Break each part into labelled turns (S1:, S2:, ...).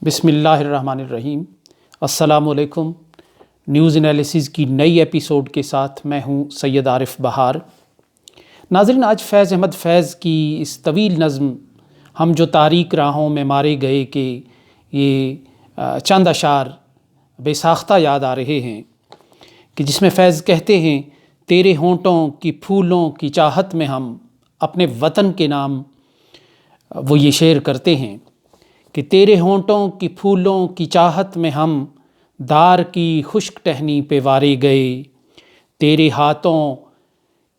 S1: بسم اللہ الرحمن الرحیم۔ السلام علیکم۔ نیوز انالیسز کی نئی ایپیسوڈ کے ساتھ میں ہوں سید عارف بہار۔ ناظرین، آج فیض احمد فیض کی اس طویل نظم ہم جو تاریک راہوں میں مارے گئے کہ یہ چند اشعار بے ساختہ یاد آ رہے ہیں کہ جس میں فیض کہتے ہیں، تیرے ہونٹوں کی پھولوں کی چاہت میں ہم اپنے وطن کے نام وہ یہ شعر کرتے ہیں کہ تیرے ہونٹوں کی پھولوں کی چاہت میں ہم دار کی خشک ٹہنی پہ وارے گئے، تیرے ہاتھوں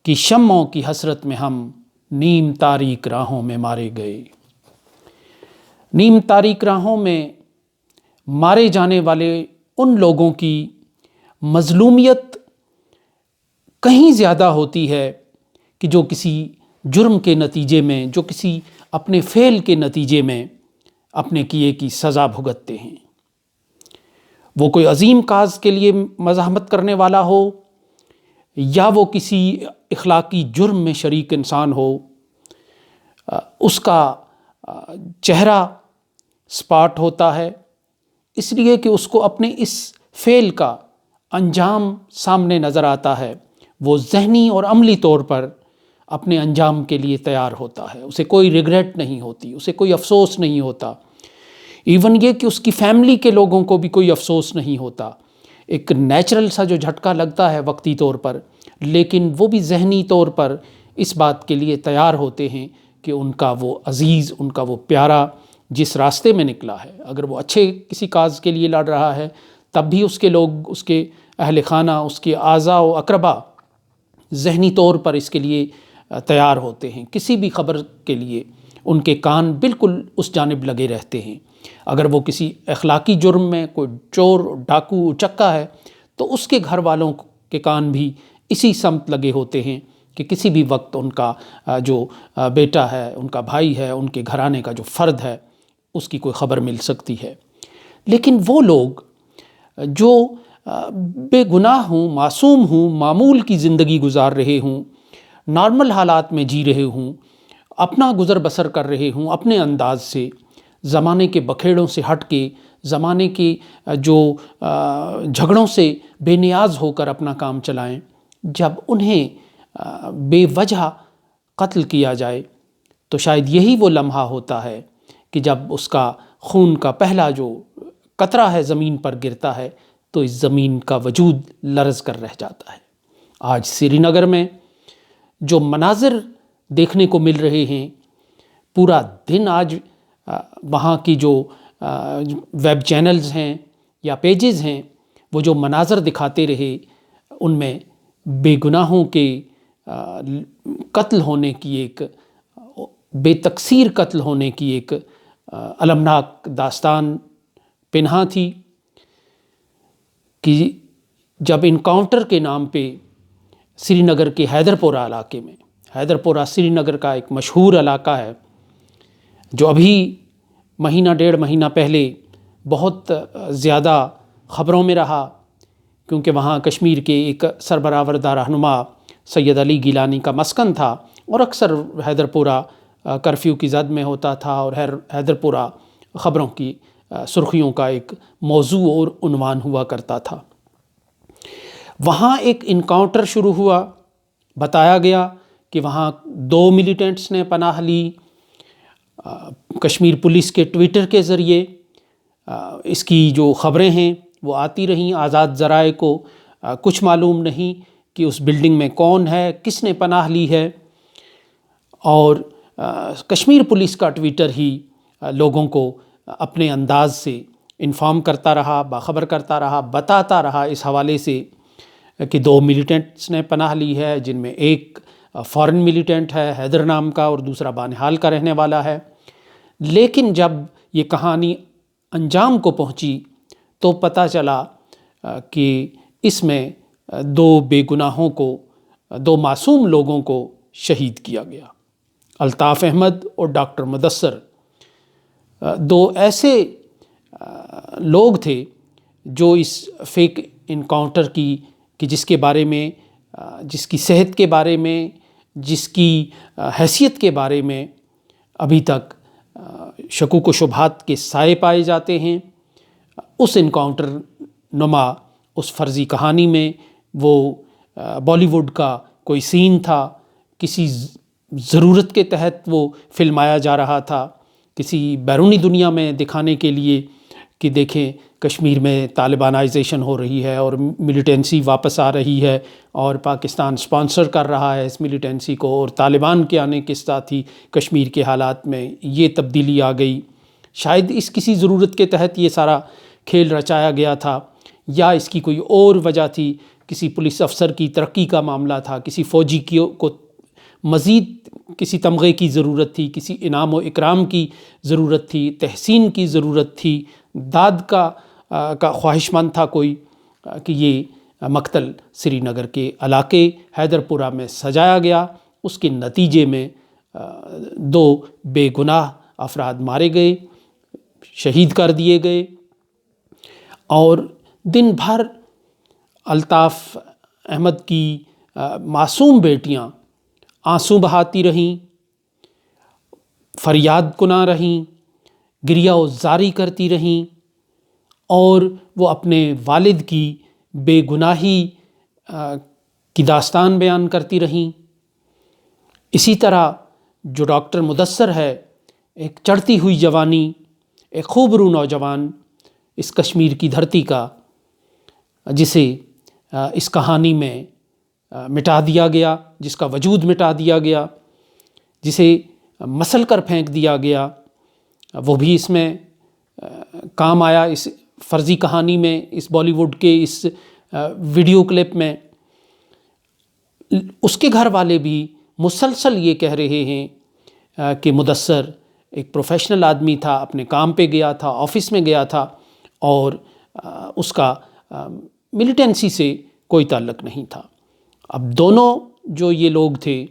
S1: کی شمعوں کی حسرت میں ہم نیم تاریک راہوں میں مارے گئے۔ نیم تاریک راہوں میں مارے جانے والے ان لوگوں کی مظلومیت کہیں زیادہ ہوتی ہے کہ جو کسی جرم کے نتیجے میں، جو کسی اپنے فعل کے نتیجے میں اپنے کیے کی سزا بھگتتے ہیں۔ وہ کوئی عظیم کاز کے لیے مزاحمت کرنے والا ہو یا وہ کسی اخلاقی جرم میں شریک انسان ہو، اس کا چہرہ سپاٹ ہوتا ہے، اس لیے کہ اس کو اپنے اس فعل کا انجام سامنے نظر آتا ہے۔ وہ ذہنی اور عملی طور پر اپنے انجام کے لیے تیار ہوتا ہے، اسے کوئی ریگریٹ نہیں ہوتی، اسے کوئی افسوس نہیں ہوتا، ایون یہ کہ اس کی فیملی کے لوگوں کو بھی کوئی افسوس نہیں ہوتا۔ ایک نیچرل سا جو جھٹکا لگتا ہے وقتی طور پر، لیکن وہ بھی ذہنی طور پر اس بات کے لیے تیار ہوتے ہیں کہ ان کا وہ عزیز، ان کا وہ پیارا جس راستے میں نکلا ہے، اگر وہ اچھے کسی کاز کے لیے لڑ رہا ہے تب بھی اس کے لوگ، اس کے اہل خانہ، اس کے اعزاء و اقربا ذہنی طور پر اس کے لیے تیار ہوتے ہیں۔ کسی بھی خبر کے لیے ان کے کان بالکل اس جانب لگے رہتے ہیں۔ اگر وہ کسی اخلاقی جرم میں کوئی چور، ڈاکو، چکا ہے تو اس کے گھر والوں کے کان بھی اسی سمت لگے ہوتے ہیں کہ کسی بھی وقت ان کا جو بیٹا ہے، ان کا بھائی ہے، ان کے گھرانے کا جو فرد ہے، اس کی کوئی خبر مل سکتی ہے۔ لیکن وہ لوگ جو بے گناہ ہوں، معصوم ہوں، معمول کی زندگی گزار رہے ہوں، نارمل حالات میں جی رہے ہوں، اپنا گزر بسر کر رہے ہوں اپنے انداز سے، زمانے کے بکھیڑوں سے ہٹ کے، زمانے کے جو جھگڑوں سے بے نیاز ہو کر اپنا کام چلائیں، جب انہیں بے وجہ قتل کیا جائے تو شاید یہی وہ لمحہ ہوتا ہے کہ جب اس کا خون کا پہلا جو قطرہ ہے زمین پر گرتا ہے تو اس زمین کا وجود لرز کر رہ جاتا ہے۔ آج سری نگر میں جو مناظر دیکھنے کو مل رہے ہیں، پورا دن آج وہاں کی جو ویب چینلز ہیں یا پیجز ہیں، وہ جو مناظر دکھاتے رہے، ان میں بے گناہوں کے قتل ہونے کی، ایک بے تقصیر قتل ہونے کی ایک المناک داستان پنہاں تھی کہ جب انکاؤنٹر کے نام پہ سری نگر کے حیدر پورہ علاقے میں، حیدر پورہ سری نگر کا ایک مشہور علاقہ ہے جو ابھی مہینہ ڈیڑھ مہینہ پہلے بہت زیادہ خبروں میں رہا، کیونکہ وہاں کشمیر کے ایک سربراہ رہنما سید علی گیلانی کا مسکن تھا، اور اکثر حیدر پورہ کرفیو کی زد میں ہوتا تھا، اور حیدر پورہ خبروں کی سرخیوں کا ایک موضوع اور عنوان ہوا کرتا تھا۔ وہاں ایک انکاؤنٹر شروع ہوا، بتایا گیا کہ وہاں 2 ملیٹنٹس نے پناہ لی۔ کشمیر پولیس کے ٹویٹر کے ذریعے اس کی جو خبریں ہیں وہ آتی رہیں، آزاد ذرائع کو کچھ معلوم نہیں کہ اس بلڈنگ میں کون ہے، کس نے پناہ لی ہے، اور کشمیر پولیس کا ٹویٹر ہی لوگوں کو اپنے انداز سے انفارم کرتا رہا، باخبر کرتا رہا، بتاتا رہا اس حوالے سے کہ 2 ملیٹنٹس نے پناہ لی ہے، جن میں ایک فارن ملیٹنٹ ہے حیدر نام کا، اور دوسرا بانہال کا رہنے والا ہے۔ لیکن جب یہ کہانی انجام کو پہنچی تو پتہ چلا کہ اس میں 2 بے گناہوں کو، 2 معصوم لوگوں کو شہید کیا گیا۔ الطاف احمد اور ڈاکٹر مدثر 2 ایسے لوگ تھے جو اس فیک انکاؤنٹر کی، کہ جس کے بارے میں، جس کی صحت کے بارے میں، جس کی حیثیت کے بارے میں ابھی تک شکوک و شبہات کے سائے پائے جاتے ہیں۔ اس انکاؤنٹر نما اس فرضی کہانی میں وہ بالی ووڈ کا کوئی سین تھا، کسی ضرورت کے تحت وہ فلمایا جا رہا تھا، کسی بیرونی دنیا میں دکھانے کے لیے کہ دیکھیں کشمیر میں طالبانائزیشن ہو رہی ہے اور ملیٹنسی واپس آ رہی ہے، اور پاکستان سپانسر کر رہا ہے اس ملیٹنسی کو، اور طالبان کے آنے کے ساتھ ہی کشمیر کے حالات میں یہ تبدیلی آ گئی۔ شاید اس کسی ضرورت کے تحت یہ سارا کھیل رچایا گیا تھا، یا اس کی کوئی اور وجہ تھی، کسی پولیس افسر کی ترقی کا معاملہ تھا، کسی فوجی کو مزید کسی تمغے کی ضرورت تھی، کسی انعام و اکرام کی ضرورت تھی، تحسین کی ضرورت تھی، داد کا خواہش مند تھا کوئی، کہ یہ مقتل سری نگر کے علاقے حیدر پورہ میں سجایا گیا۔ اس کے نتیجے میں 2 بے گناہ افراد مارے گئے، شہید کر دیے گئے، اور دن بھر الطاف احمد کی معصوم بیٹیاں آنسو بہاتی رہیں، فریاد کنا رہیں، گریہ و زاری کرتی رہیں، اور وہ اپنے والد کی بے گناہی کی داستان بیان کرتی رہیں۔ اسی طرح جو ڈاکٹر مدثر ہے، ایک چڑھتی ہوئی جوانی، ایک خوبرو نوجوان اس کشمیر کی دھرتی کا، جسے اس کہانی میں مٹا دیا گیا، جس کا وجود مٹا دیا گیا، جسے مسل کر پھینک دیا گیا، وہ بھی اس میں کام آیا، اس فرضی کہانی میں، اس بالی ووڈ کے اس ویڈیو کلپ میں۔ اس کے گھر والے بھی مسلسل یہ کہہ رہے ہیں کہ مدثر ایک پروفیشنل آدمی تھا، اپنے کام پہ گیا تھا، آفس میں گیا تھا، اور اس کا ملیٹنسی سے کوئی تعلق نہیں تھا۔ اب دونوں جو یہ لوگ تھے،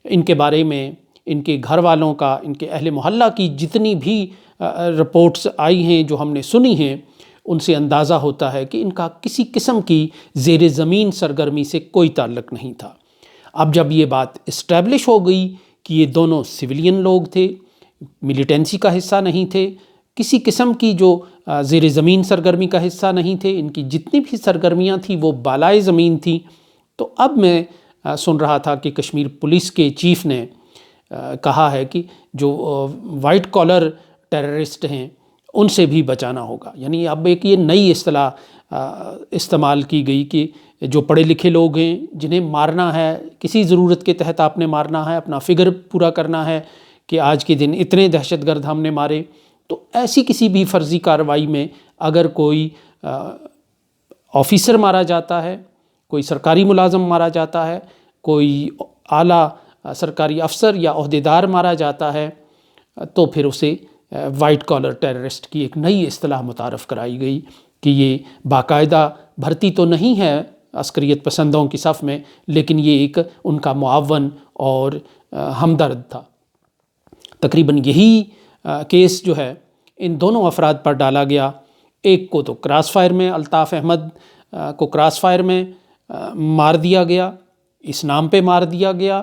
S1: ان کے بارے میں ان کے گھر والوں کا، ان کے اہل محلہ کی جتنی بھی رپورٹس آئی ہیں، جو ہم نے سنی ہیں، ان سے اندازہ ہوتا ہے کہ ان کا کسی قسم کی زیر زمین سرگرمی سے کوئی تعلق نہیں تھا۔ اب جب یہ بات اسٹیبلش ہو گئی کہ یہ دونوں سویلین لوگ تھے، ملیٹنسی کا حصہ نہیں تھے، کسی قسم کی جو زیر زمین سرگرمی کا حصہ نہیں تھے، ان کی جتنی بھی سرگرمیاں تھیں وہ بالائے زمین تھیں، تو اب میں سن رہا تھا کہ کشمیر پولیس کے چیف نے کہا ہے کہ جو وائٹ کالر ٹیررسٹ ہیں ان سے بھی بچانا ہوگا۔ یعنی اب ایک یہ نئی اصطلاح استعمال کی گئی کہ جو پڑھے لکھے لوگ ہیں، جنہیں مارنا ہے، کسی ضرورت کے تحت آپ نے مارنا ہے، اپنا فگر پورا کرنا ہے کہ آج کے دن اتنے دہشت گرد ہم نے مارے، تو ایسی کسی بھی فرضی کارروائی میں اگر کوئی آفیسر مارا جاتا ہے، کوئی سرکاری ملازم مارا جاتا ہے، کوئی اعلیٰ سرکاری افسر یا عہدیدار مارا جاتا ہے، تو پھر اسے وائٹ کالر ٹیررسٹ کی ایک نئی اصطلاح متعارف کرائی گئی کہ یہ باقاعدہ بھرتی تو نہیں ہے عسکریت پسندوں کی صف میں، لیکن یہ ایک ان کا معاون اور ہمدرد تھا۔ تقریباً یہی کیس جو ہے ان دونوں افراد پر ڈالا گیا۔ ایک کو تو کراس فائر میں، الطاف احمد کو کراس فائر میں مار دیا گیا، اس نام پہ مار دیا گیا،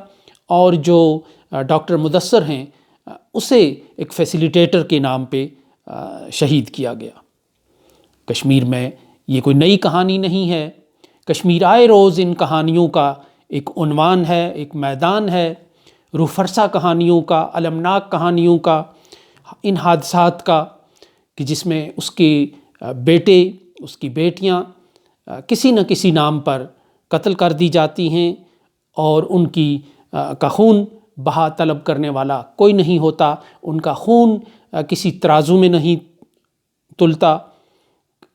S1: اور جو ڈاکٹر مدثر ہیں اسے ایک فیسیلیٹیٹر کے نام پہ شہید کیا گیا۔ کشمیر میں یہ کوئی نئی کہانی نہیں ہے، کشمیر آئے روز ان کہانیوں کا ایک عنوان ہے، ایک میدان ہے، روح فرسا کہانیوں کا، المناک کہانیوں کا، ان حادثات کا، کہ جس میں اس کے بیٹے، اس کی بیٹیاں کسی نہ کسی نام پر قتل کر دی جاتی ہیں، اور ان کا خون بہا طلب کرنے والا کوئی نہیں ہوتا، ان کا خون کسی ترازو میں نہیں تلتا،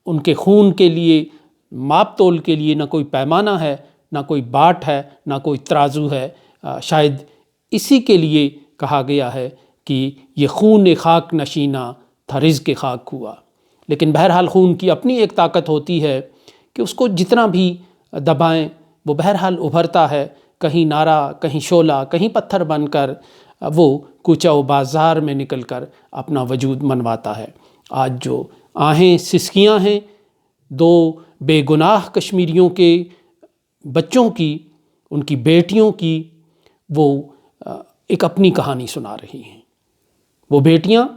S1: ان کے خون کے لیے ماپ تول کے لیے نہ کوئی پیمانہ ہے، نہ کوئی باٹ ہے، نہ کوئی ترازو ہے۔ شاید اسی کے لیے کہا گیا ہے کہ یہ خون خاک نشینہ تھا رزق خاک ہوا۔ لیکن بہرحال خون کی اپنی ایک طاقت ہوتی ہے کہ اس کو جتنا بھی دبائیں وہ بہرحال ابھرتا ہے، کہیں نعرہ، کہیں شعلہ، کہیں پتھر بن کر وہ کوچہ و بازار میں نکل کر اپنا وجود منواتا ہے۔ آج جو آہیں سسکیاں ہیں 2 بے گناہ کشمیریوں کے بچوں کی، ان کی بیٹیوں کی، وہ ایک اپنی کہانی سنا رہی ہیں۔ وہ بیٹیاں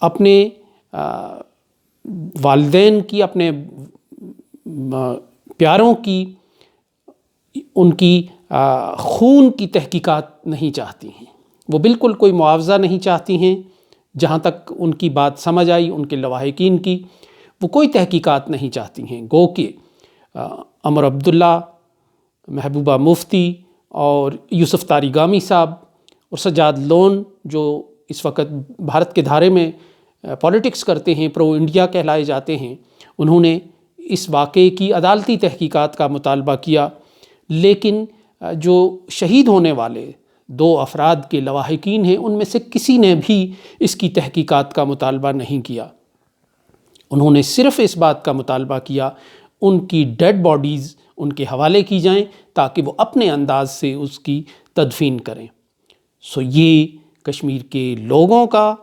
S1: اپنے والدین کی، اپنے پیاروں کی، ان کی خون کی تحقیقات نہیں چاہتی ہیں. وہ بالکل کوئی معاوضہ نہیں چاہتی ہیں. جہاں تک ان کی بات سمجھ آئی ان کے لواحقین کی، وہ کوئی تحقیقات نہیں چاہتی ہیں. گو کہ عمر عبداللہ، محبوبہ مفتی اور یوسف طارقانی صاحب اور سجاد لون، جو اس وقت بھارت کے دھارے میں پولیٹکس کرتے ہیں، پرو انڈیا کہلائے جاتے ہیں، انہوں نے اس واقعے کی عدالتی تحقیقات کا مطالبہ کیا. لیکن جو شہید ہونے والے 2 افراد کے لواحقین ہیں، ان میں سے کسی نے بھی اس کی تحقیقات کا مطالبہ نہیں کیا. انہوں نے صرف اس بات کا مطالبہ کیا ان کی ڈیڈ باڈیز ان کے حوالے کی جائیں تاکہ وہ اپنے انداز سے اس کی تدفین کریں. یہ کشمیر کے لوگوں کا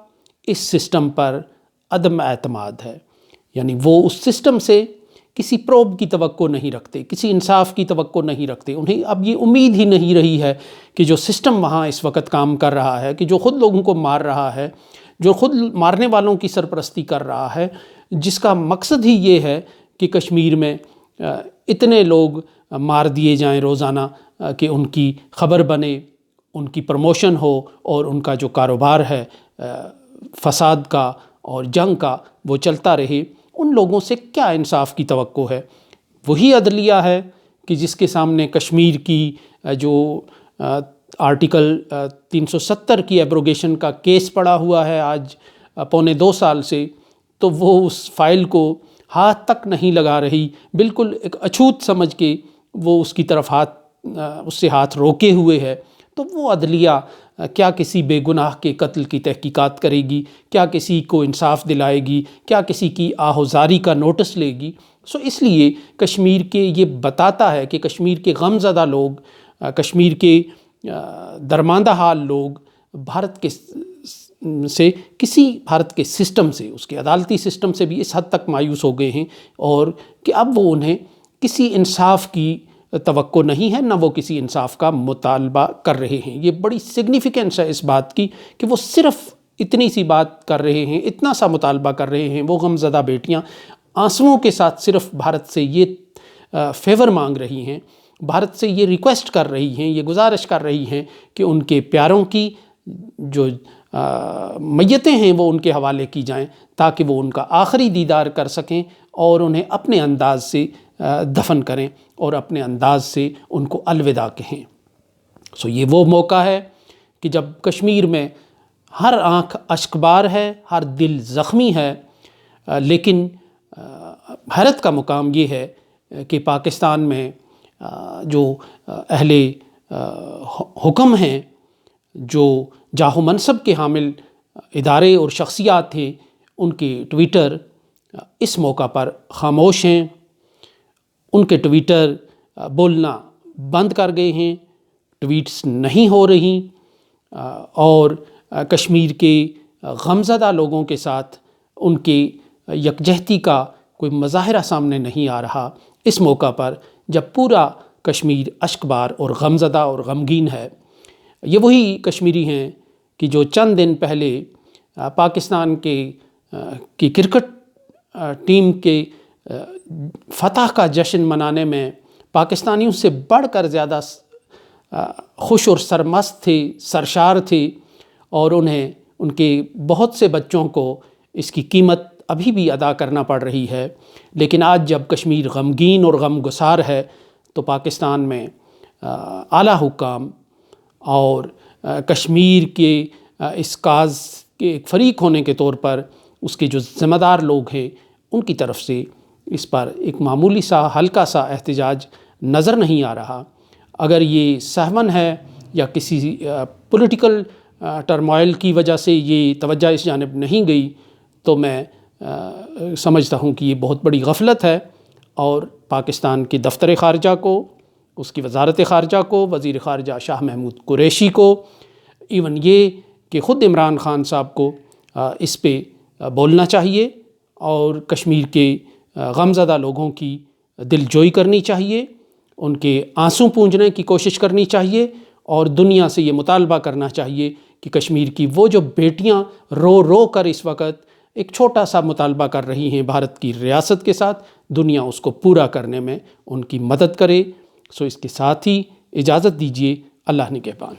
S1: اس سسٹم پر عدم اعتماد ہے. یعنی وہ اس سسٹم سے کسی پروب کی توقع نہیں رکھتے، کسی انصاف کی توقع نہیں رکھتے. انہیں اب یہ امید ہی نہیں رہی ہے کہ جو سسٹم وہاں اس وقت کام کر رہا ہے، کہ جو خود لوگوں کو مار رہا ہے، جو خود مارنے والوں کی سرپرستی کر رہا ہے، جس کا مقصد ہی یہ ہے کہ کشمیر میں اتنے لوگ مار دیے جائیں روزانہ کہ ان کی خبر بنے، ان کی پروموشن ہو، اور ان کا جو کاروبار ہے فساد کا اور جنگ کا وہ چلتا رہے. ان لوگوں سے کیا انصاف کی توقع ہے؟ وہی عدلیہ ہے کہ جس کے سامنے کشمیر کی جو آرٹیکل 370 کی ایبروگیشن کا کیس پڑا ہوا ہے آج 1.25 سال سے، تو وہ اس فائل کو ہاتھ تک نہیں لگا رہی. بالکل ایک اچھوت سمجھ کے وہ اس کی طرف اس سے ہاتھ روکے ہوئے ہے. تو وہ عدلیہ کیا کسی بے گناہ کے قتل کی تحقیقات کرے گی؟ کیا کسی کو انصاف دلائے گی؟ کیا کسی کی آہوزاری کا نوٹس لے گی؟ اس لیے کشمیر کے یہ بتاتا ہے کہ کشمیر کے غم زدہ لوگ، کشمیر کے درماندہ حال لوگ بھارت کے سسٹم سے، اس کے عدالتی سسٹم سے بھی اس حد تک مایوس ہو گئے ہیں، اور کہ اب وہ انہیں کسی انصاف کی توقع نہیں ہے، نہ وہ کسی انصاف کا مطالبہ کر رہے ہیں. یہ بڑی سگنیفیکنس ہے اس بات کی کہ وہ صرف اتنی سی بات کر رہے ہیں، اتنا سا مطالبہ کر رہے ہیں. وہ غمزدہ بیٹیاں آنسوؤں کے ساتھ صرف بھارت سے یہ فیور مانگ رہی ہیں، بھارت سے یہ ریکویسٹ کر رہی ہیں، یہ گزارش کر رہی ہیں کہ ان کے پیاروں کی جو میتیں ہیں وہ ان کے حوالے کی جائیں تاکہ وہ ان کا آخری دیدار کر سکیں اور انہیں اپنے انداز سے دفن کریں اور اپنے انداز سے ان کو الوداع کہیں. یہ وہ موقع ہے کہ جب کشمیر میں ہر آنکھ اشکبار ہے، ہر دل زخمی ہے. لیکن حیرت کا مقام یہ ہے کہ پاکستان میں جو اہل حکم ہیں، جو جاہ و منصب کے حامل ادارے اور شخصیات ہیں، ان کے ٹویٹر اس موقع پر خاموش ہیں. ان کے ٹویٹر بولنا بند کر گئے ہیں، ٹویٹس نہیں ہو رہی، اور کشمیر کے غمزدہ لوگوں کے ساتھ ان کے یکجہتی کا کوئی مظاہرہ سامنے نہیں آ رہا. اس موقع پر جب پورا کشمیر اشکبار اور غمزدہ اور غمگین ہے. یہ وہی کشمیری ہیں کہ جو چند دن پہلے پاکستان کی کرکٹ ٹیم کے فتح کا جشن منانے میں پاکستانیوں سے بڑھ کر زیادہ خوش اور سرمست تھے، سرشار تھے، اور انہیں ان کے بہت سے بچوں کو اس کی قیمت ابھی بھی ادا کرنا پڑ رہی ہے. لیکن آج جب کشمیر غمگین اور غم گسار ہے تو پاکستان میں اعلیٰ حکام اور کشمیر کے اس کاز کے ایک فریق ہونے کے طور پر اس کے جو ذمہ دار لوگ ہیں ان کی طرف سے اس پر ایک معمولی سا ہلکا سا احتجاج نظر نہیں آ رہا. اگر یہ سہون ہے یا کسی پولیٹیکل ٹرموائل کی وجہ سے یہ توجہ اس جانب نہیں گئی تو میں سمجھتا ہوں کہ یہ بہت بڑی غفلت ہے، اور پاکستان کے دفتر خارجہ کو، اس کی وزارت خارجہ کو، وزیر خارجہ شاہ محمود قریشی کو، ایون یہ کہ خود عمران خان صاحب کو اس پہ بولنا چاہیے اور کشمیر کے غمزدہ لوگوں کی دل جوئی کرنی چاہیے، ان کے آنسو پونجنے کی کوشش کرنی چاہیے، اور دنیا سے یہ مطالبہ کرنا چاہیے کہ کشمیر کی وہ جو بیٹیاں رو رو کر اس وقت ایک چھوٹا سا مطالبہ کر رہی ہیں بھارت کی ریاست کے ساتھ، دنیا اس کو پورا کرنے میں ان کی مدد کرے۔ سو اس کے ساتھ ہی اجازت دیجیے، اللہ نگہبان۔